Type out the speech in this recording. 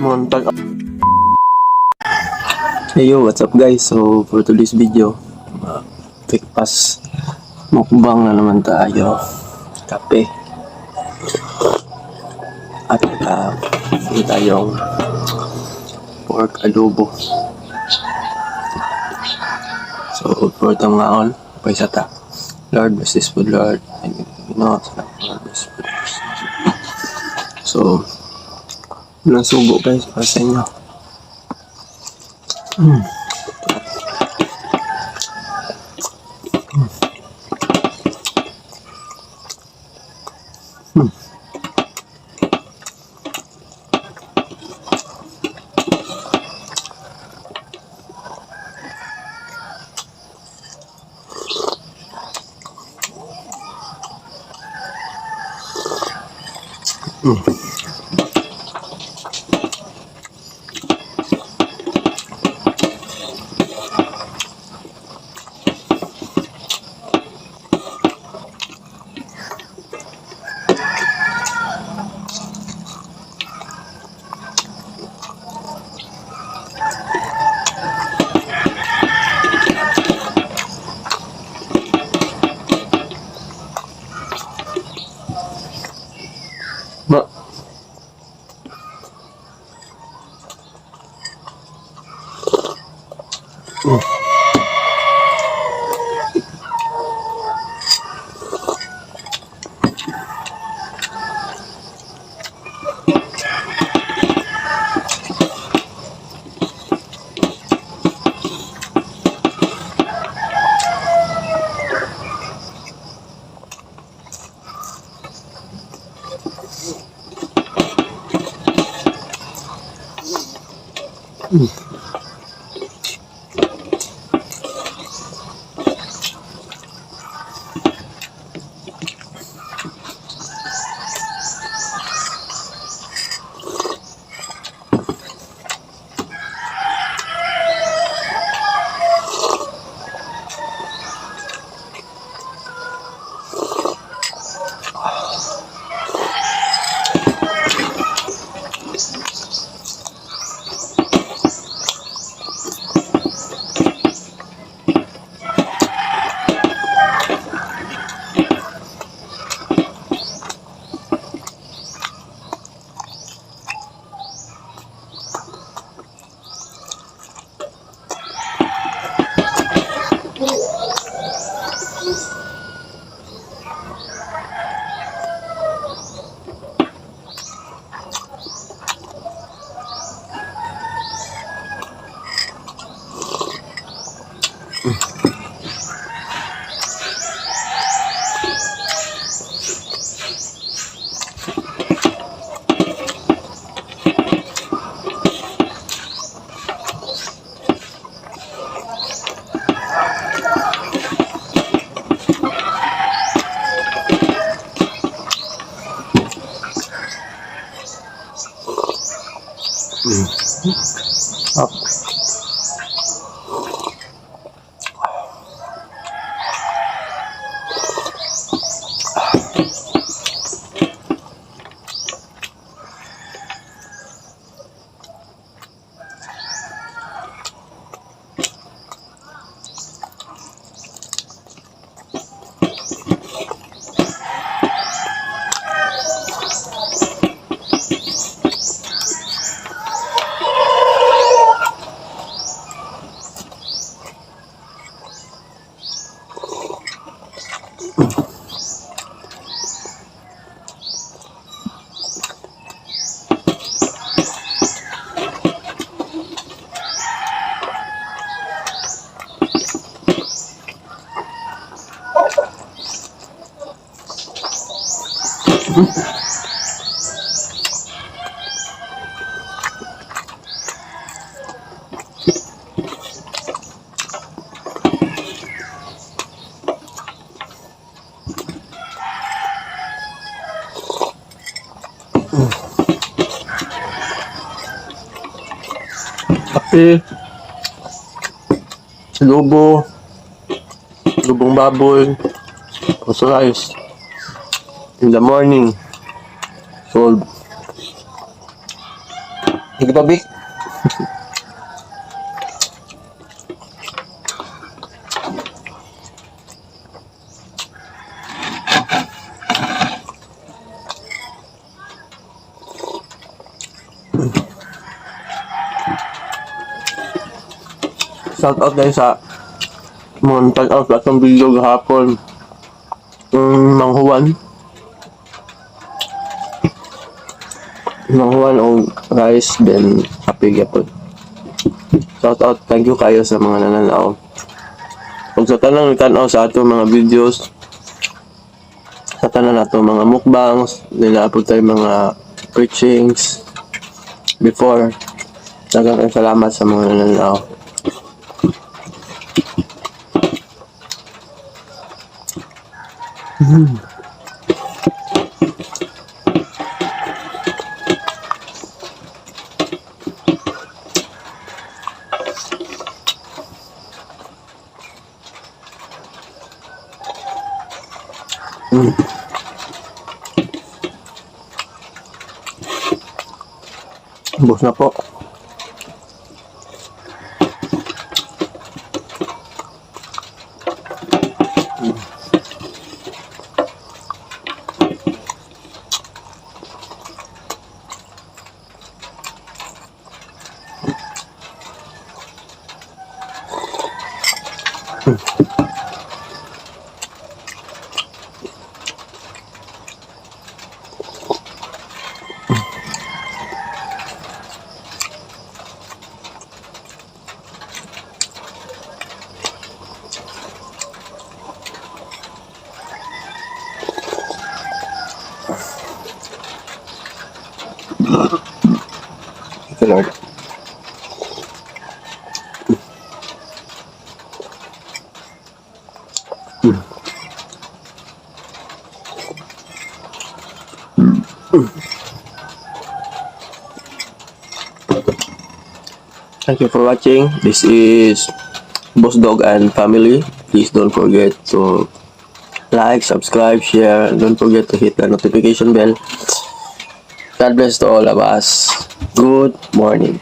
Montag. Hey yo, what's up guys? So for today's video, quick pass mukbang na naman tayo. Kape. At hindi tayong pork adobo. So for itong ngaon, paisa ta. Lord bless this food, Lord. And you know, Lord bless food. So, unang subo guys para sa inyo. Ba? Up. Kape, lubong baboy, also rice in the morning. Solve. Sige pa, Vic. Shout out guys sa mga tag out at ng video gahapon. Mang Juan. Mang Juan o rice, then happy gapon. Shout out, thank you kayo sa mga nananaw. Kung sa tanang tanaw sa ato mga videos, sa tanan nato mga mukbangs, nila-upload tayo mga preachings before. Daghang salamat sa mga nananaw. Bus na po. Thank you, Lord. Thank you for watching. This is Boss Dog and Family. Please don't forget to like, subscribe, share, and don't forget to hit the notification bell. God bless to all of us. Good morning.